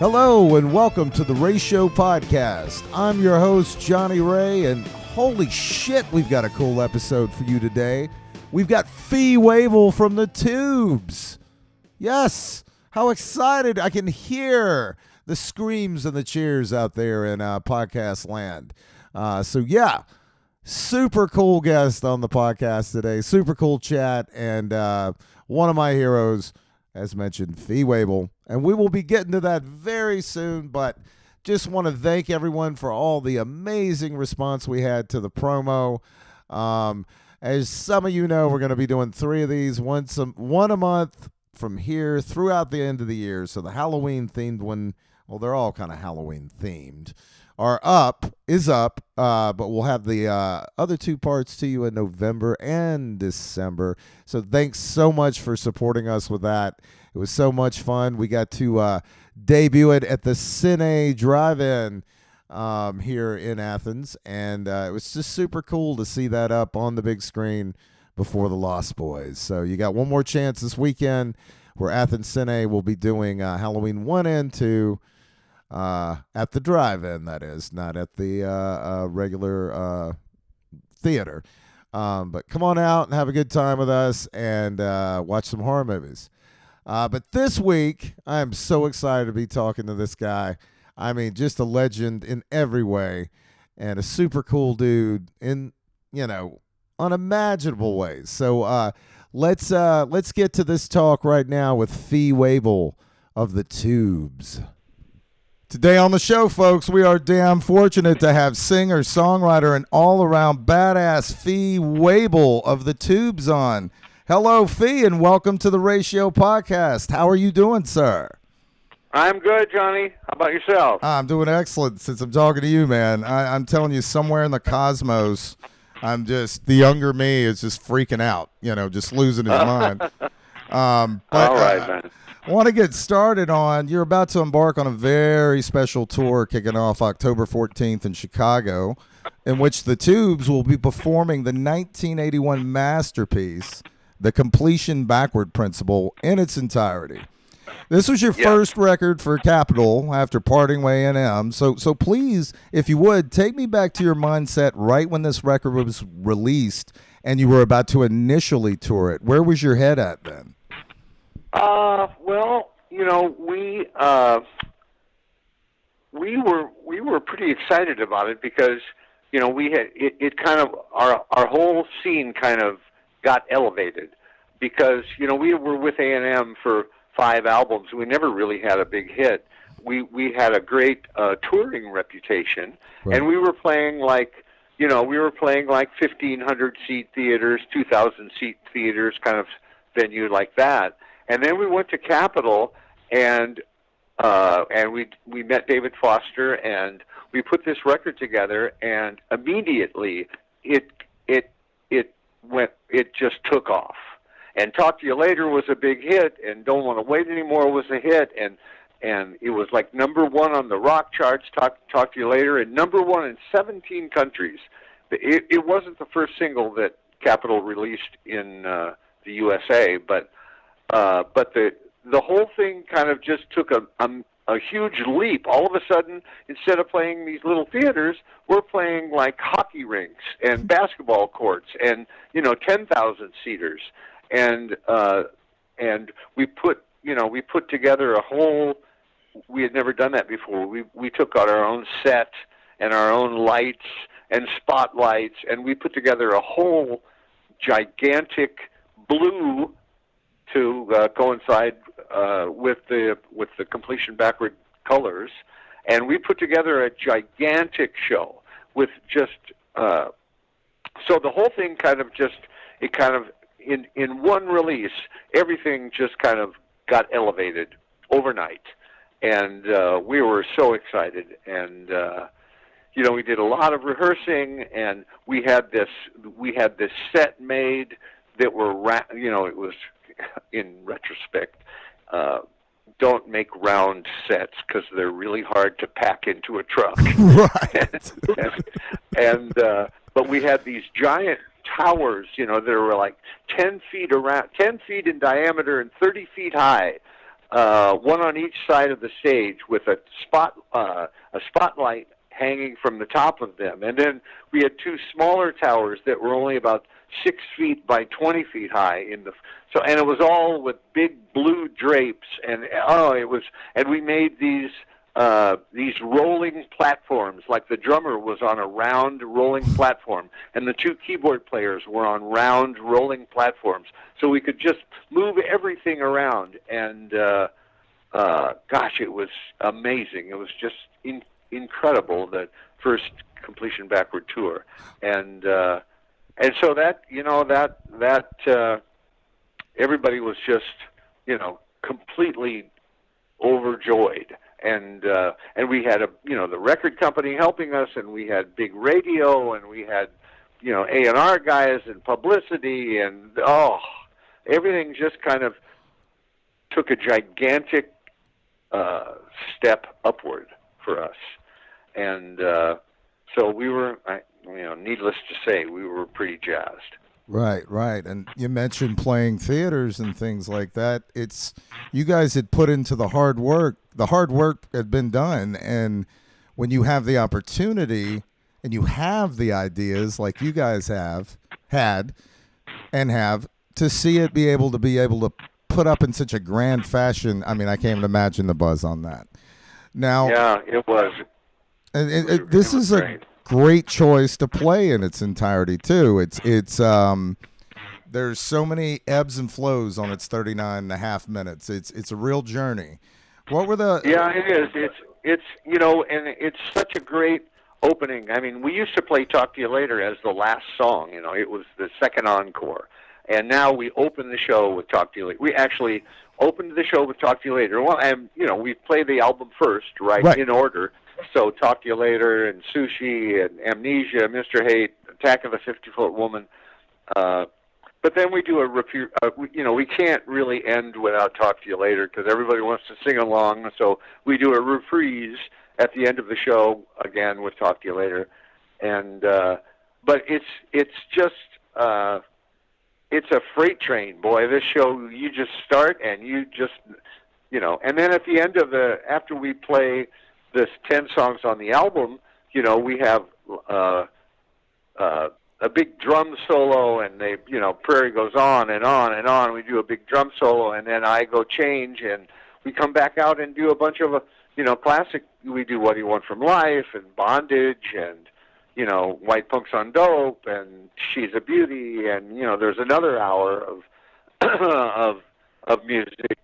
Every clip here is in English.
Hello and welcome to the Ray Show podcast. I'm your host, Johnny Ray, and holy shit, we've got a cool episode for you today. We've got Waybill from the Tubes. Yes, how excited. I can hear the screams and the cheers out there in podcast land. Super cool guest on the podcast today. Super cool chat, and one of my heroes, as mentioned, Waybill. And we will be getting to that very soon, but just want to thank everyone for all the amazing response we had to the promo. As some of you know, we're going to be doing 3 of these, one a month from here throughout the end of the year. So the Halloween-themed one, well, they're all kind of Halloween-themed, is up, but we'll have the other 2 parts to you in November and December. So thanks so much for supporting us with that. It was so much fun. We got to debut it at the Cine Drive-In here in Athens, and it was just super cool to see that up on the big screen before the Lost Boys. So you got one more chance this weekend where Athens Cine will be doing Halloween 1 and 2 at the drive-in, that is, not at the regular theater. But come on out and have a good time with us and watch some horror movies. But this week, I am so excited to be talking to this guy. I mean, just a legend in every way and a super cool dude in, unimaginable ways. So let's get to this talk right now with Waybill of the Tubes. Today on the show, folks, we are damn fortunate to have singer, songwriter, and all-around badass Waybill of the Tubes on. Hello, Fee, and welcome to the Ray Show podcast. How are you doing, sir? I'm good, Johnny. How about yourself? I'm doing excellent since I'm talking to you, man. I'm telling you, somewhere in the cosmos, the younger me is just freaking out, just losing his mind. All right, man. I want to get started on, you're about to embark on a very special tour kicking off October 14th in Chicago, in which the Tubes will be performing the 1981 masterpiece, The Completion Backward Principle, in its entirety. This was your first record for Capitol after parting with A&M, so please, if you would, take me back to your mindset right when this record was released and you were about to initially tour it. Where was your head at then? We were pretty excited about it because, we had it kind of our whole scene kind of got elevated because, we were with A&M for 5 albums. We never really had a big hit. We had a great touring reputation, right. And we were playing like 1,500 seat theaters, 2,000 seat theaters, kind of venue like that. And then we went to Capitol, and we met David Foster, and we put this record together, and immediately it just took off. And Talk to You Later was a big hit, and Don't Want to Wait Anymore was a hit, and it was like number 1 on the rock charts, Talk to You Later, and number 1 in 17 countries. It wasn't the first single that Capitol released in the USA, but the whole thing kind of just took a huge leap. All of a sudden, instead of playing these little theaters, we're playing like hockey rinks and basketball courts and 10,000 seaters. And we put together a whole. We had never done that before. We took out our own set and our own lights and spotlights, and we put together a whole gigantic blue to coincide with the completion backward colors, and we put together a gigantic show with just so the whole thing kind of in one release, everything just kind of got elevated overnight, and we were so excited, and we did a lot of rehearsing, and we had this set made that it was, in retrospect, don't make round sets because they're really hard to pack into a truck. Right. But we had these giant towers, that were like 10 feet in diameter and 30 feet high, one on each side of the stage with a spotlight hanging from the top of them. And then we had two smaller towers that were only about 6 feet by 20 feet high and it was all with big blue drapes, and and we made these rolling platforms, like the drummer was on a round rolling platform and the two keyboard players were on round rolling platforms, so we could just move everything around. And gosh, it was amazing. It was just incredible, that first Completion Backward tour. And so that everybody was just, completely overjoyed. And we had the record company helping us, and we had big radio, and we had, A&R guys and publicity, and everything just kind of took a gigantic step upward for us. And so we were, needless to say, we were pretty jazzed. Right, right. And you mentioned playing theaters and things like that. You guys had put into the hard work. The hard work had been done. And when you have the opportunity and you have the ideas like you guys have to see it be able to put up in such a grand fashion, I mean, I can't even imagine the buzz on that. Now, yeah, it was. And this is a great choice to play in its entirety too. It's there's so many ebbs and flows on its 39.5 minutes. It's a real journey. What were the? Yeah, it is. It's and it's such a great opening. I mean, we used to play "Talk to You Later" as the last song. It was the second encore, and now we open the show with "Talk to You Later." We actually opened the show with "Talk to You Later." Well, and we play the album first, right. In order. So "Talk to You Later" and "Sushi" and "Amnesia," "Mr. Hate," "Attack of the 50-Foot Woman." But then we do we can't really end without "Talk to You Later" because everybody wants to sing along. So we do a reprise at the end of the show again with "Talk to You Later." And but it's just it's a freight train, boy. This show, you just start and you just and then at the end of after we play this 10 songs on the album, we have a big drum solo, and Prairie goes on and on and on. We do a big drum solo, and then I go change, and we come back out and do a bunch of classic. We do "What Do You Want From Life" and "Bondage" and "White Punks on Dope" and "She's a Beauty," and there's another hour of music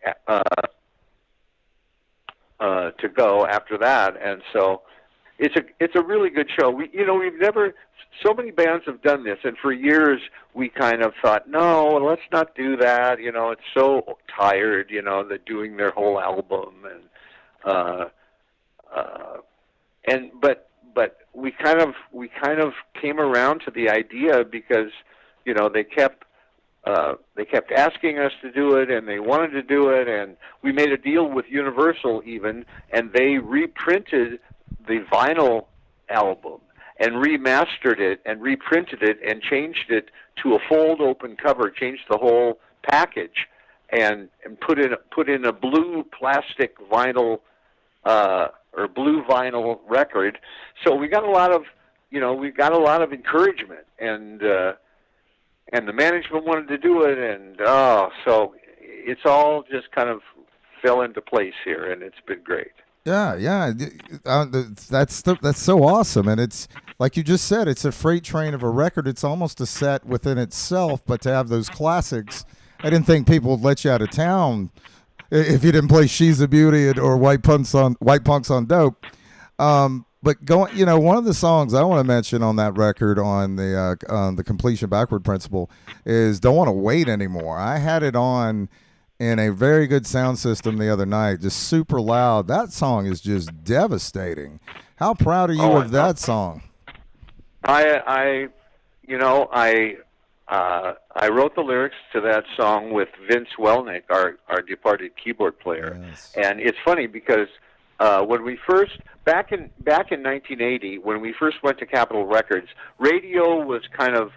to go after that. And so it's a really good show. We've never, so many bands have done this, and for years we kind of thought, no, let's not do that. It's so tired. They're doing their whole album, but we kind of came around to the idea because they kept asking us to do it, and they wanted to do it, and we made a deal with Universal even, and they reprinted the vinyl album and remastered it and reprinted it and changed it to a fold-open cover, changed the whole package, and put in a blue plastic vinyl or blue vinyl record. So we got a lot of encouragement, and the management wanted to do it, and so it's all just kind of fell into place here, and it's been great. Yeah. That's so awesome, and it's like you just said, it's a freight train of a record. It's almost a set within itself. But to have those classics, I didn't think people would let you out of town if you didn't play "She's a Beauty" or White Punks on Dope." But one of the songs I want to mention on that record on the Completion Backward Principle is "Don't Want to Wait Anymore." I had it on in a very good sound system the other night, just super loud. That song is just devastating. How proud are you of that song? I wrote the lyrics to that song with Vince Welnick, our departed keyboard player. Yes. And it's funny because when we first back in 1980, when we first went to Capitol Records, radio was kind of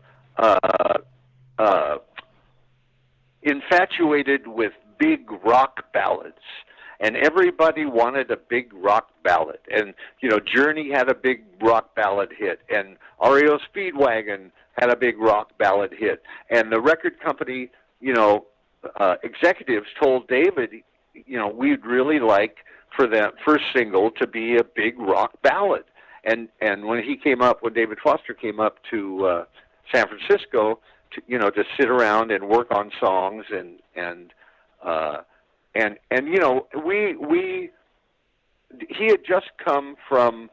infatuated with big rock ballads, and everybody wanted a big rock ballad. And Journey had a big rock ballad hit, and REO Speedwagon had a big rock ballad hit, and the record company, executives told David, we'd really like for that first single to be a big rock ballad. And when David Foster came up to San Francisco to sit around and work on songs he had just come from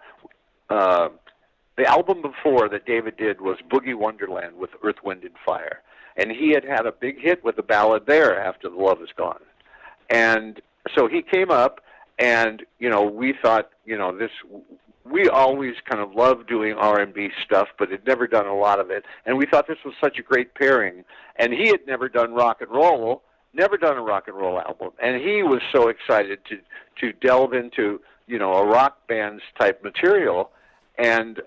the album before that David did was Boogie Wonderland with Earth, Wind and Fire, and he had a big hit with the ballad there, After the Love Is Gone. And so he came up, and we thought we always kind of loved doing R&B stuff, but had never done a lot of it. And we thought this was such a great pairing. And he had never done rock and roll, never done a rock and roll album. And he was so excited to delve into, a rock band's type material. And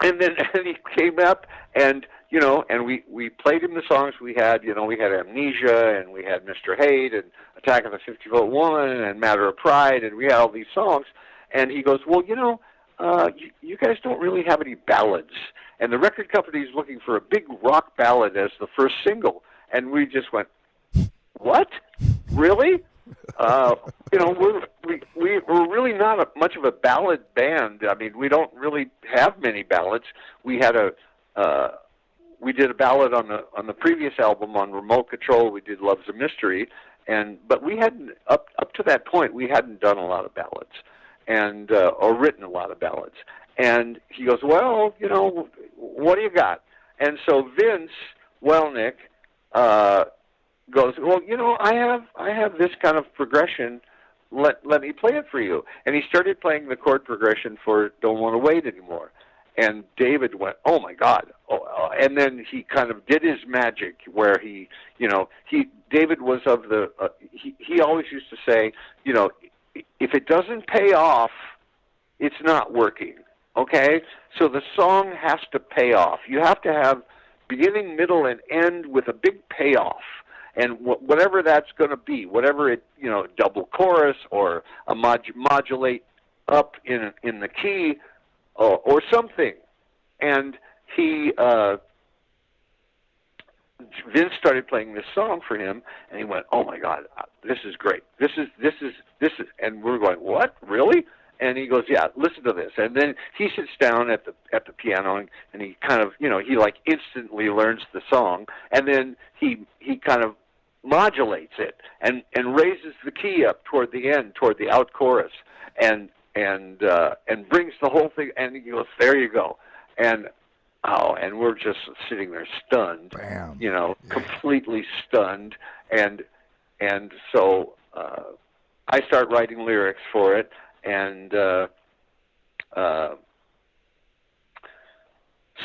then he came up and we played him the songs we had. We had Amnesia, and we had Mr. Hate, and Attack of the 50-Foot Woman, and Matter of Pride, and we had all these songs. And he goes, well, you guys don't really have any ballads. And the record company is looking for a big rock ballad as the first single. And we just went, what? Really? We're really not much of a ballad band. I mean, we don't really have many ballads. We did a ballad on the previous album on Remote Control. We did Love's a Mystery, but we hadn't up to that point we hadn't done a lot of ballads. And or written a lot of ballads. And he goes, well, what do you got? And so Vince Welnick goes, well, I have this kind of progression. Let me play it for you. And he started playing the chord progression for Don't Want to Wait Anymore. And David went, oh my God! And then he kind of did his magic, where David was of the. He always used to say, if it doesn't pay off, it's not working, okay? So the song has to pay off. You have to have beginning, middle, and end with a big payoff. And whatever that's going to be, whatever it, double chorus or a modulate up in the key or something. And Vince started playing this song for him, and he went, "Oh my God, this is great! This is," and we're going, "What? Really?" And he goes, "Yeah, listen to this." And then he sits down at the piano, and he kind of, he like instantly learns the song, and then he kind of modulates it and raises the key up toward the end, toward the out chorus, and brings the whole thing, and he goes, "There you go," and we're just sitting there stunned, Bam. Completely stunned, and so I start writing lyrics for it, and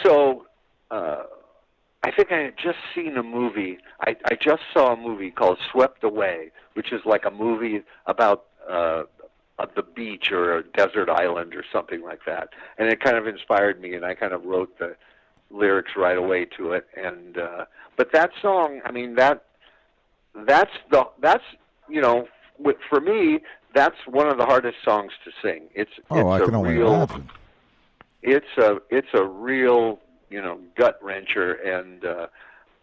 so I think I had just seen a movie. I just saw a movie called Swept Away, which is like a movie about the beach or a desert island or something like that, and it kind of inspired me, and I kind of wrote the lyrics right away to it. And but that song, I mean, that's for me, that's one of the hardest songs to sing. It's I can only imagine. It's a real gut wrencher, and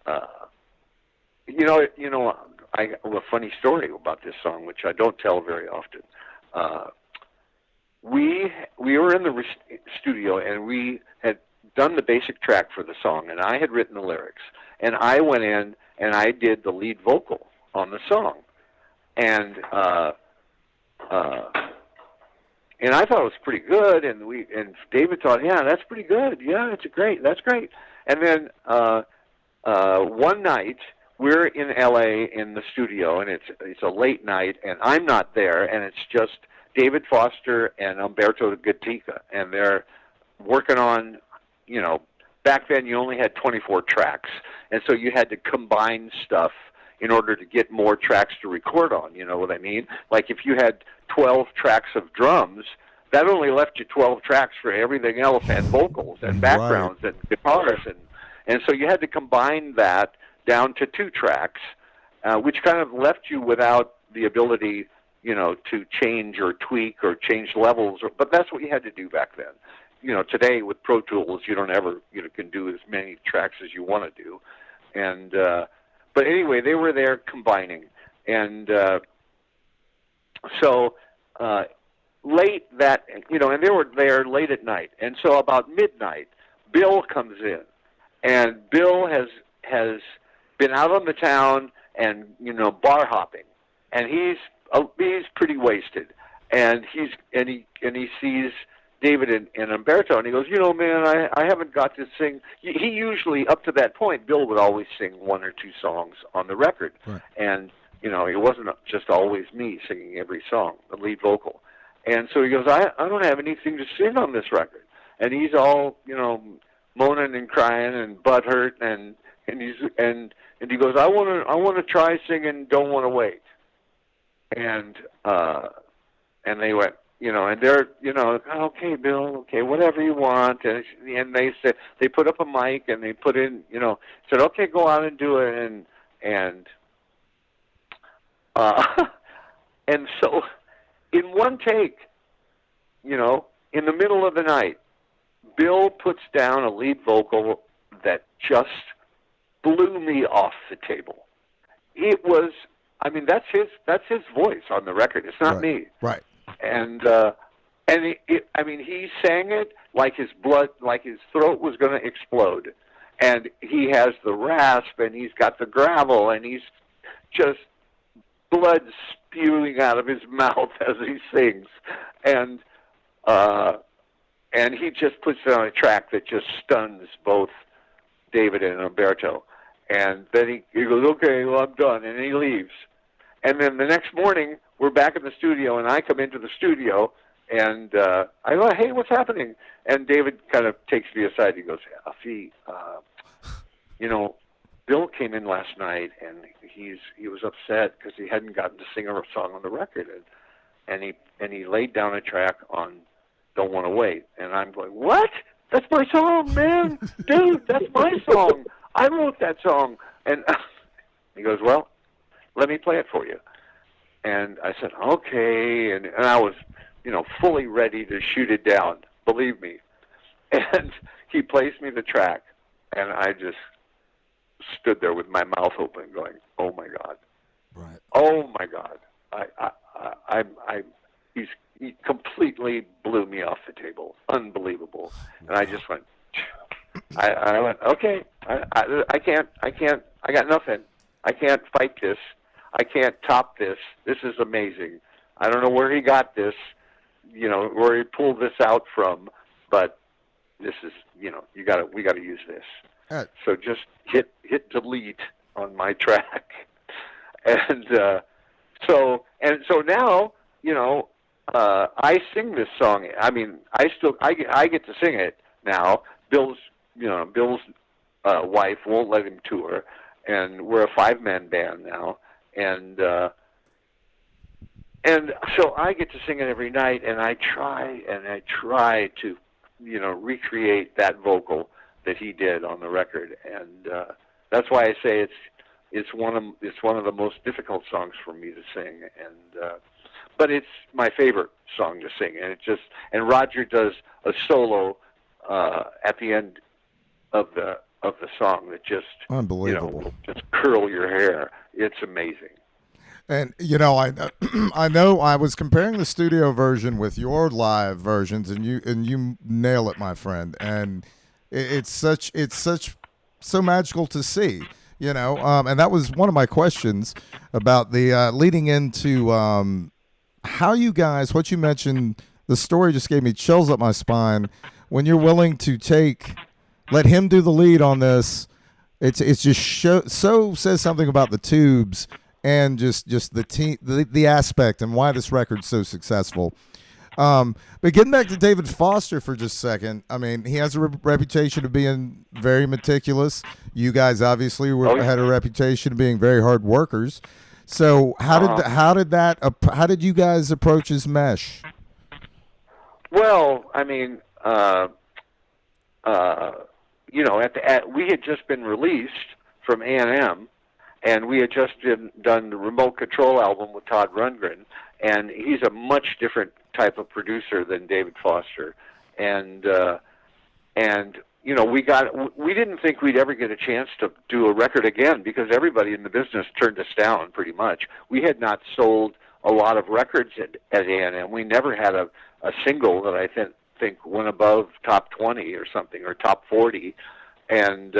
I have a funny story about this song, which I don't tell very often. We were in the studio, and we had done the basic track for the song, and I had written the lyrics, and I went in and I did the lead vocal on the song, and I thought it was pretty good, and David thought, yeah, that's pretty good, yeah, that's great. And then one night we're in LA in the studio, and it's a late night, and I'm not there, and it's just David Foster and Umberto Gatica, and they're working on, back then you only had 24 tracks, and so you had to combine stuff in order to get more tracks to record on, you know what I mean? Like if you had 12 tracks of drums, that only left you 12 tracks for everything else, and vocals and backgrounds and guitars, and so you had to combine that down to 2 tracks, which kind of left you without the ability, to change or tweak or change levels. But that's what you had to do back then. Today with Pro Tools, you don't ever, can do as many tracks as you want to do. And but anyway, they were there combining, and so late that, and they were there late at night, and so about midnight, Bill comes in, and Bill has been out on the town and bar hopping, and he's pretty wasted, and he sees David and Umberto, and he goes, man, I haven't got to sing. He usually, up to that point, Bill would always sing one or two songs on the record, right. And it wasn't just always me singing every song, the lead vocal. And so he goes, I don't have anything to sing on this record, and he's all moaning and crying and butthurt, and he goes, I want to try singing "Don't Want to Wait," and they went, and they're, okay, Bill, okay, whatever you want, and they said, they put up a mic and they put in, said, okay, go out and do it, and and so in one take, in the middle of the night, Bill puts down a lead vocal that just blew me off the table. It was, that's his voice on the record. It's not me. Right. And he sang it like his throat was going to explode. And he has the rasp, and he's got the gravel, and he's just blood spewing out of his mouth as he sings. And he just puts it on a track that just stuns both David and Umberto. And then he goes, okay, well, I'm done, and he leaves. And then the next morning, we're back in the studio, and I come into the studio, and I go, hey, what's happening? And David kind of takes me aside. He goes, Afi, Bill came in last night, and he was upset because he hadn't gotten to sing a song on the record, and he laid down a track on "Don't Want to Wait," and I'm going, what? That's my song, man, dude, that's my song. I wrote that song, and he goes, well, let me play it for you. And I said, okay, and I was, fully ready to shoot it down, believe me. And he plays me the track, and I just stood there with my mouth open going, oh my God. Right. Oh my God. He completely blew me off the table. Unbelievable. And I just went, I went, okay, I can't, I got nothing. I can't fight this. I can't top this. This is amazing. I don't know where he got this, where he pulled this out from, but this is, we got to use this. So just hit delete on my track, and so now, I sing this song. I get to sing it now. Bill's wife won't let him tour, and we're a 5-man band now, and so I get to sing it every night, and I try to, recreate that vocal that he did on the record, and that's why I say it's one of the most difficult songs for me to sing, and but it's my favorite song to sing, and Roger does a solo at the end of the song that just unbelievable, just curl your hair. It's amazing. And I know I was comparing the studio version with your live versions, and you nail it, my friend. And it's so magical to see, and that was one of my questions about the leading into how you guys, what you mentioned. The story just gave me chills up my spine when you're willing to let him do the lead on this. It's just so says something about the Tubes and just the aspect and why this record's so successful. But getting back to David Foster for just a second, he has a reputation of being very meticulous. You guys obviously had a reputation of being very hard workers. So how did you guys approach his mesh? Well, we had just been released from A&M, and we had just done the Remote Control album with Todd Rundgren, and he's a much different type of producer than David Foster, and we didn't think we'd ever get a chance to do a record again because everybody in the business turned us down pretty much. We had not sold a lot of records at A&M. We never had a single that I think went above top 20 or something, or top 40, and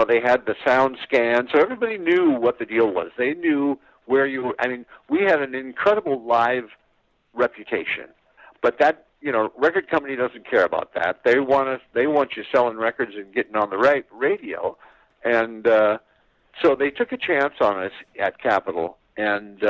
they had the sound scan, so everybody knew what the deal was. They knew where you were. I mean, we had an incredible live reputation, but that, record company doesn't care about that. They want you selling records and getting on the right radio, and so they took a chance on us at Capitol, and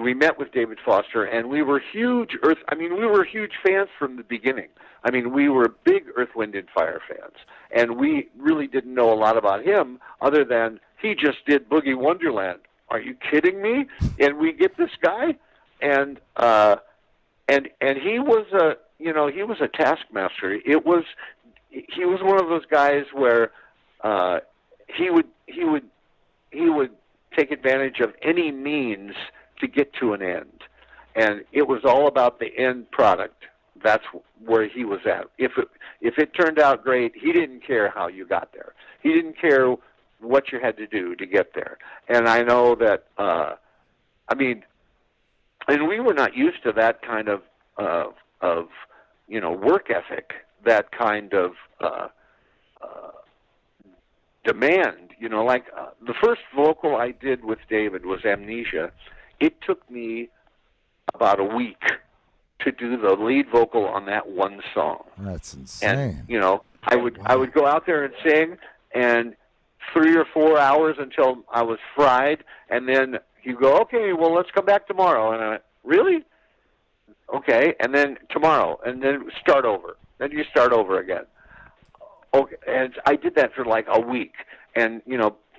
we met with David Foster, and we were huge we were huge fans from the beginning. I mean, we were big Earth, Wind, and Fire fans, and we really didn't know a lot about him other than he just did Boogie Wonderland. Are you kidding me? And we get this guy, and he was a taskmaster. He was one of those guys where he would take advantage of any means to get to an end, and it was all about the end product. That's where he was at. If it turned out great, he didn't care how you got there. He didn't care what you had to do to get there. And I know that and we were not used to that kind of work ethic, that kind of demand. The first vocal I did with David was Amnesia. It took me about a week to do the lead vocal on that one song. That's insane. And I would go out there and sing, and 3 or 4 hours until I was fried, and then you go, okay, well, let's come back tomorrow. And I went, really? Okay, and then tomorrow, and then start over. Then you start over again. Okay, and I did that for like a week, and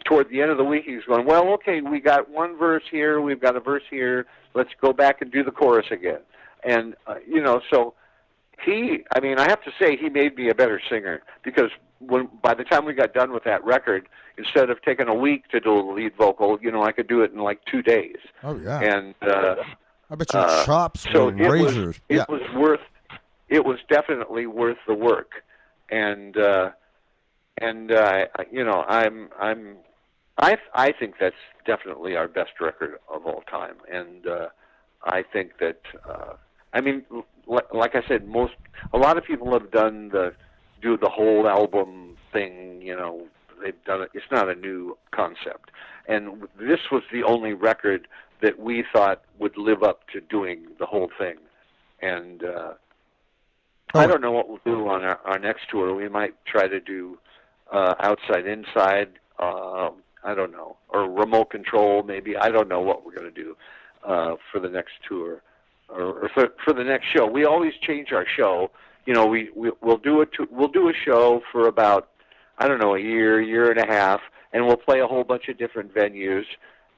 toward the end of the week, he was going, well, okay, we got one verse here, we've got a verse here, let's go back and do the chorus again. And, so I have to say he made me a better singer, because by the time we got done with that record, instead of taking a week to do a lead vocal, I could do it in like 2 days. Oh, yeah. And I bet your chops were razors. It was definitely worth the work. And I think that's definitely our best record of all time. And I think that like I said, a lot of people have do the whole album thing. They've done it. It's not a new concept, and this was the only record that we thought would live up to doing the whole thing. And I don't know what we'll do on our next tour. We might try to do Outside Inside. I don't know, or Remote Control maybe. I don't know what we're going to do for the next tour or for the next show. We always change our show. We'll do a show for about, I don't know, a year and a half, and we'll play a whole bunch of different venues.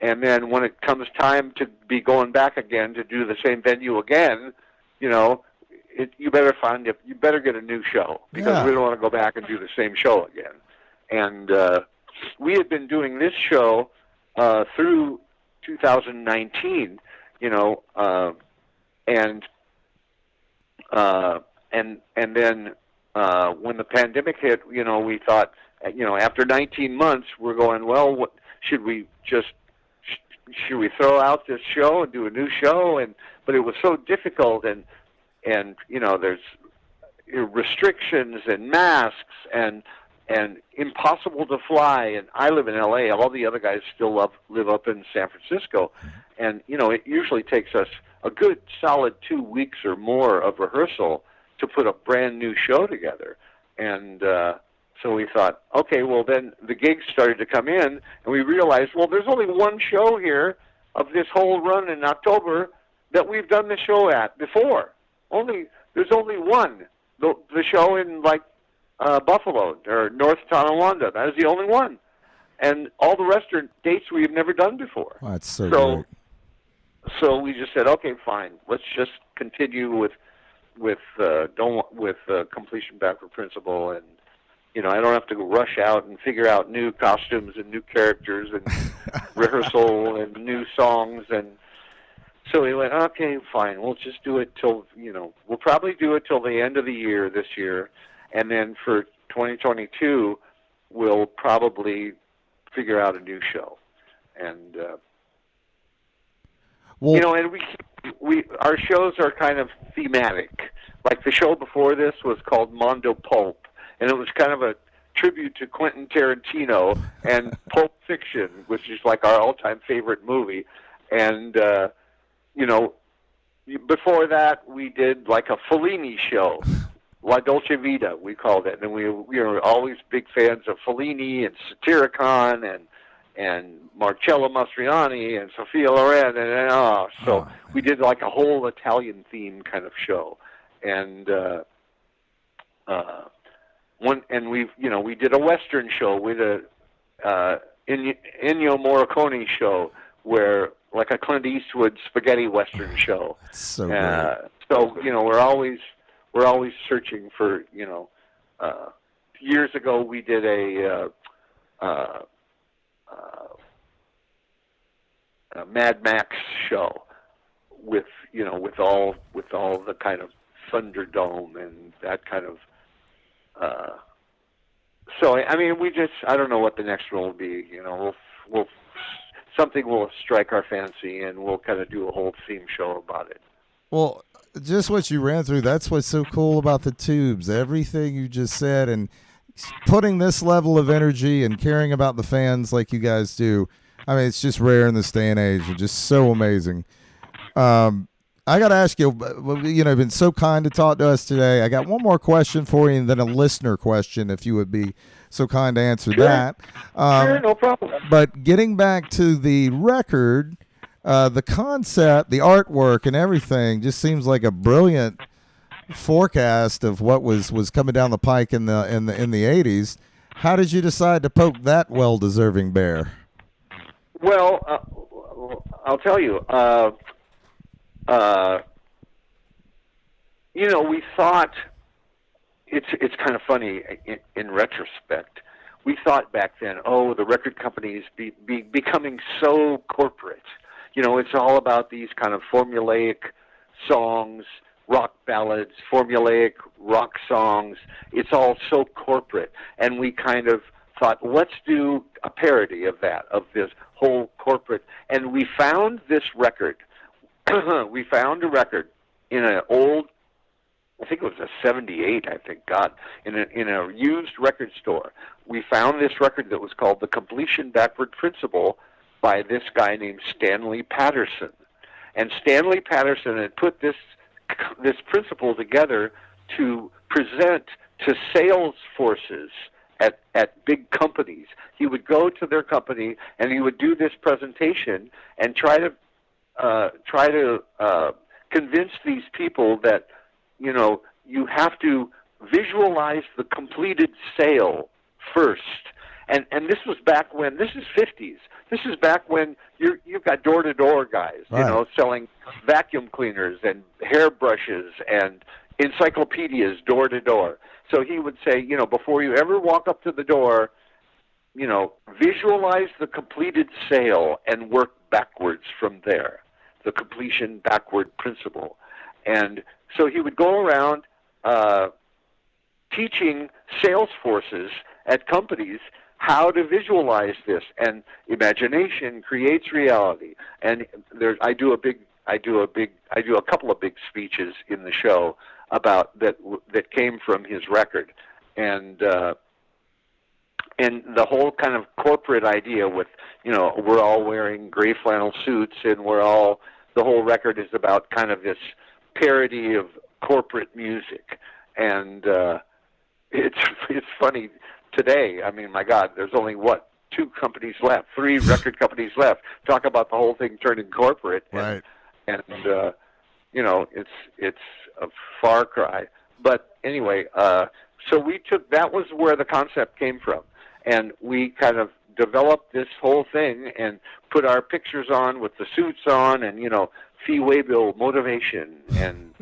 And then when it comes time to be going back again to do the same venue again, you better get a new show, because we don't want to go back and do the same show again. And we had been doing this show through 2019, and then when the pandemic hit, we thought, after 19 months, we're going, well, should we throw out this show and do a new show? But it was so difficult, and there's restrictions and masks and impossible to fly. And I live in L.A. All the other guys still live up in San Francisco, and it usually takes us a good solid 2 weeks or more of rehearsal to put a brand new show together. And so we thought, okay, well, then the gigs started to come in, and we realized, well, there's only one show here of this whole run in October that we've done the show at before. There's only one, the show in Buffalo or North Tonawanda. That is the only one, and all the rest are dates we've never done before. Well, that's so great. So we just said, okay, fine, let's just continue with completion backward principle, I don't have to rush out and figure out new costumes and new characters and rehearsal and new songs. And so we went, okay, fine, we'll just do it till, we'll probably do it till the end of the year this year. And then for 2022, we'll probably figure out a new show. And, and our shows are kind of thematic. Like the show before this was called Mondo Pulp, and it was kind of a tribute to Quentin Tarantino and Pulp Fiction, which is like our all-time favorite movie. And, before that, we did like a Fellini show, La Dolce Vita, we called it. And we were always big fans of Fellini and Satyricon and Marcello Mastroianni and Sophia Loren, so we did like a whole Italian theme kind of show. And we did a Western show with a Ennio Morricone show, where like a Clint Eastwood spaghetti Western show. That's so great. So we're always searching for years ago we did a Mad Max show with all the kind of Thunderdome and that kind of. So I mean, I don't know what the next one will be. We'll something will strike our fancy, and we'll kind of do a whole theme show about it. Well, just what you ran through, that's what's so cool about the Tubes. Everything you just said, and putting this level of energy and caring about the fans like you guys do. I mean, it's just rare in this day and age. It's just so amazing. I got to ask you, you've been so kind to talk to us today. I got one more question for you, and then a listener question, if you would be so kind to answer that. Sure, no problem. But getting back to the record, the concept, the artwork, and everything just seems like a brilliant forecast of what was coming down the pike in the 80s. How did you decide to poke that well-deserving bear? Well, I'll tell you. We thought it's kind of funny in retrospect. We thought back then, the record companies becoming so corporate. It's all about these kind of formulaic songs, rock ballads, formulaic rock songs. It's all so corporate, and we kind of thought, let's do a parody of that, of this whole corporate. And we found this record. We found a record in an old, I think it was a 78, in a used record store. We found this record that was called The Completion Backward Principle by this guy named Stanley Patterson. And Stanley Patterson had put this principle together to present to sales forces at big companies. He would go to their company and he would do this presentation and try to convince these people that you have to visualize the completed sale first. And this was back when, this is 50s. This is back when you've got door-to-door guys, right, selling vacuum cleaners and hairbrushes and encyclopedias door-to-door. So he would say, before you ever walk up to the door, visualize the completed sale and work backwards from there. The completion backward principle. And so he would go around teaching sales forces at companies how to visualize this, and imagination creates reality. And I do a couple of big speeches in the show about that came from his record, and the whole kind of corporate idea with we're all wearing gray flannel suits, and the whole record is about kind of this parody of corporate music. And it's funny today. I mean, my God, there's only 2 companies left, 3 record companies left. Talk about the whole thing turning corporate, right? And it's a far cry. But anyway, so that was where the concept came from, and we kind of developed this whole thing and put our pictures on with the suits on, and Fee Waybill motivation, and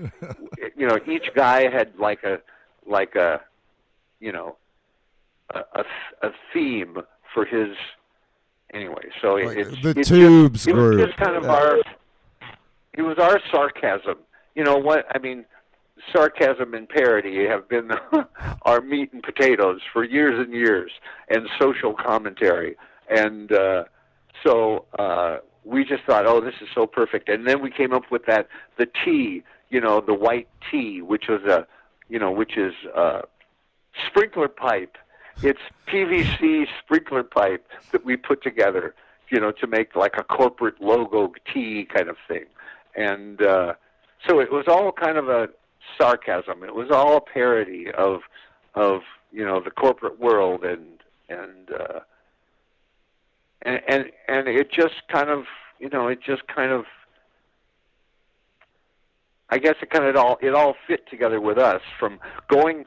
each guy had like a a theme for his anyway. So Like it's the it Tubes just it was group. just kind of our sarcasm. You know what I mean? Sarcasm and parody have been our meat and potatoes for years and years, and social commentary. And we just thought, oh, this is so perfect. And then we came up with the tea, the white tea, which was which is sprinkler pipe. It's PVC sprinkler pipe that we put together, to make like a corporate logo tea kind of thing. And so it was all kind of a sarcasm. It was all a parody of the corporate world, and it just kind of I guess it all fit together with us, from going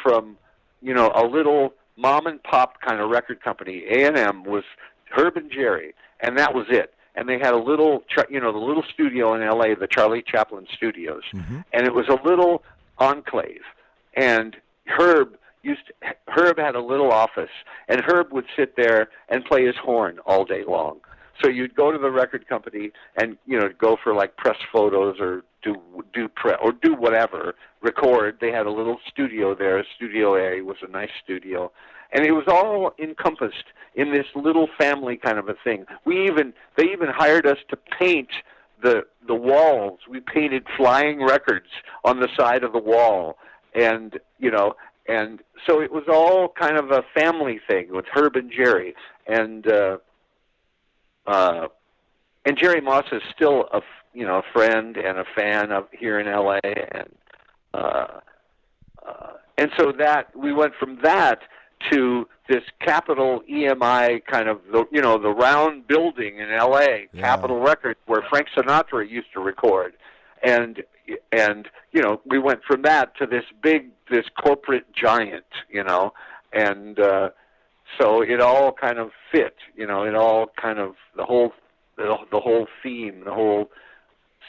from a little mom and pop kind of record company. A&M was Herb and Jerry, and that was it. And they had a little, the little studio in L.A., the Charlie Chaplin Studios, and it was a little enclave. And Herb had a little office, and Herb would sit there and play his horn all day long. So you'd go to the record company and go for like press photos or do whatever, record. They had a little studio there. Studio A was a nice studio, and it was all encompassed in this little family kind of a thing. They even hired us to paint the walls. We painted flying records on the side of the wall, and so it was all kind of a family thing with Herb and Jerry, and Jerry Moss is still a friend and a fan of here in L.A. And so that we went from that to this Capitol EMI kind of the round building in L.A. Capitol Records, where Frank Sinatra used to record, and we went from that to this corporate giant, and so it all kind of fit, it all kind of the whole theme, the whole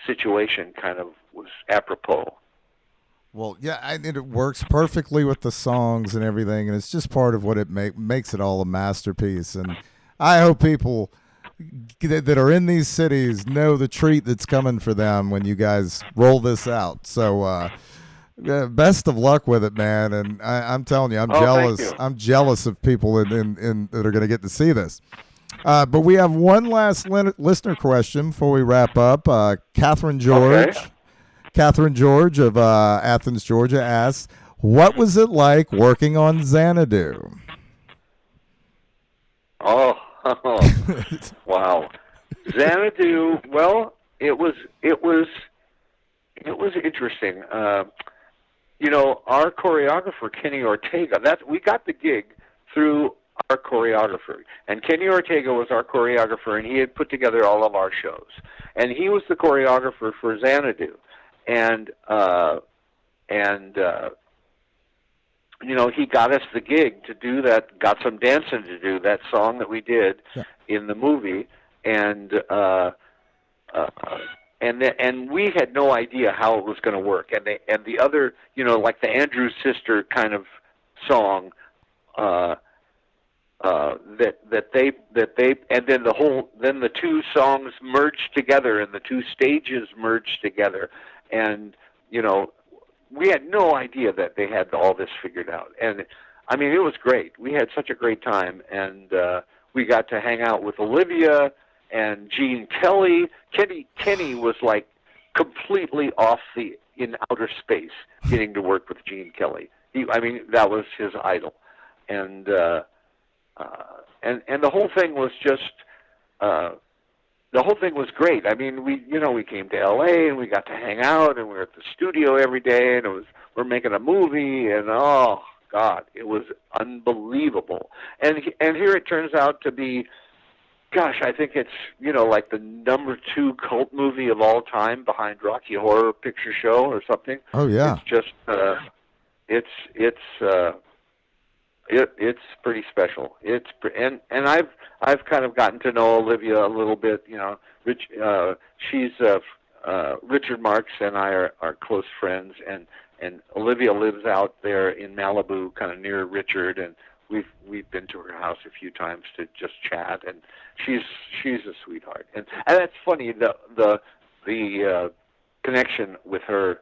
situation kind of was apropos. Well, yeah, it works perfectly with the songs and everything, and it's just part of what it makes it all a masterpiece. And I hope people that are in these cities know the treat that's coming for them when you guys roll this out. So, best of luck with it, man. And I'm telling you, I'm jealous. Thank you. I'm jealous of people in that are going to get to see this. But we have one last listener question before we wrap up. Catherine George. Okay. Catherine George of Athens, Georgia asks, what was it like working on Xanadu? Oh, wow. Xanadu, well, it was interesting. Our choreographer, Kenny Ortega, we got the gig through our choreographer. And Kenny Ortega was our choreographer, and he had put together all of our shows. And he was the choreographer for Xanadu. And he got us the gig to do that, got some dancing to do, that song that we did in the movie. And we had no idea how it was going to work. And the other, like the Andrews Sister kind of song, that they and then the two songs merged together and the two stages merged together, and we had no idea that they had all this figured out. And I mean, it was great. We had such a great time, and we got to hang out with Olivia and Gene Kelly. Kenny was like completely in outer space getting to work with Gene Kelly. That was his idol, and the whole thing was just the whole thing was great. I mean, we came to L.A. and we got to hang out, and we were at the studio every day, and we're making a movie, and oh God, it was unbelievable. And here it turns out to be, gosh, I think it's like the number 2 cult movie of all time, behind Rocky Horror Picture Show or something. Oh yeah, it's just it's pretty special. And I've kind of gotten to know Olivia a little bit. She's Richard Marx and I are close friends, and Olivia lives out there in Malibu, kind of near Richard, and we've been to her house a few times to just chat, and she's a sweetheart. And that's funny, the connection with her.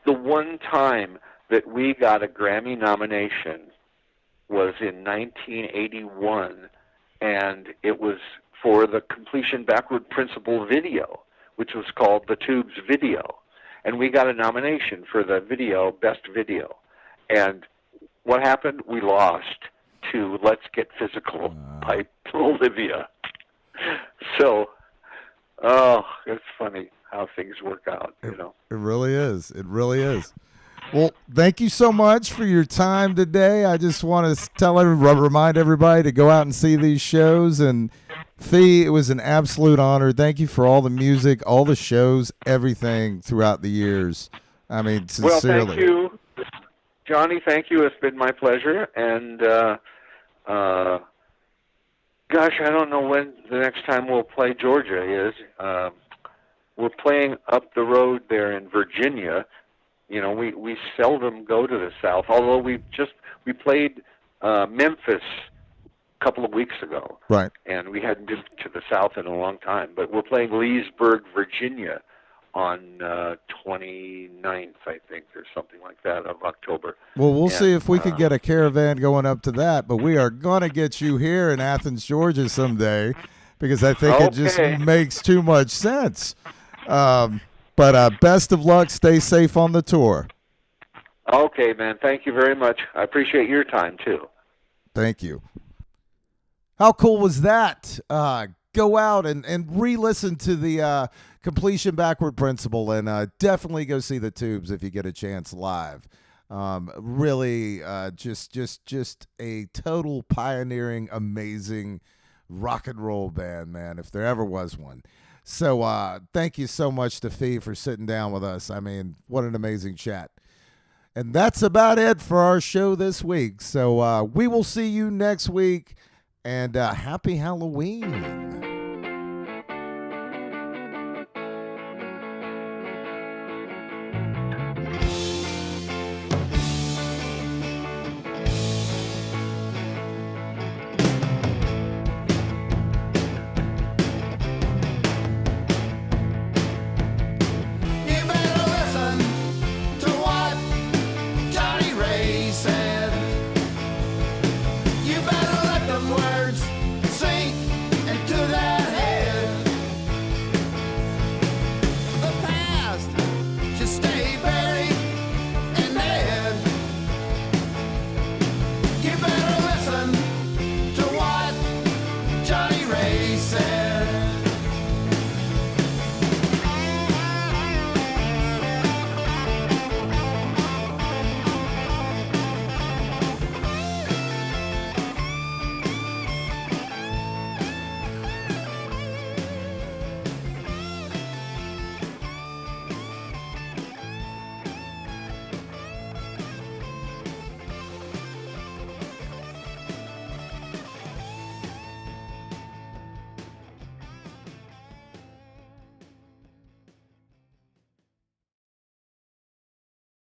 The one time that we got a Grammy nomination was in 1981, and it was for the Completion Backward Principle video, which was called The Tubes Video. And we got a nomination for the video, Best Video. And what happened? We lost to Let's Get Physical by Olivia. So, oh, it's funny how things work out, you know. It really is. It really is. Well, thank you so much for your time today. I just want to remind everybody to go out and see these shows. And Fee, it was an absolute honor. Thank you for all the music, all the shows, everything throughout the years. I mean, sincerely. Well, thank you, Johnny. Thank you. It's been my pleasure. And gosh, I don't know when the next time we'll play Georgia is. We're playing up the road there in Virginia. You know, we seldom go to the South, although we played Memphis a couple of weeks ago. Right. And we hadn't been to the South in a long time. But we're playing Leesburg, Virginia on 29th, I think, or something like that, of October. Well, we'll see if we could get a caravan going up to that. But we are going to get you here in Athens, Georgia someday, because I think it just makes too much sense. But best of luck. Stay safe on the tour. Okay, man. Thank you very much. I appreciate your time, too. Thank you. How cool was that? Go out and re-listen to the Completion Backward Principle, and definitely go see the Tubes if you get a chance live. Really, just a total pioneering, amazing rock and roll band, man, if there ever was one. So thank you so much to Fee for sitting down with us. I mean, what an amazing chat. And that's about it for our show this week. So we will see you next week, and happy Halloween.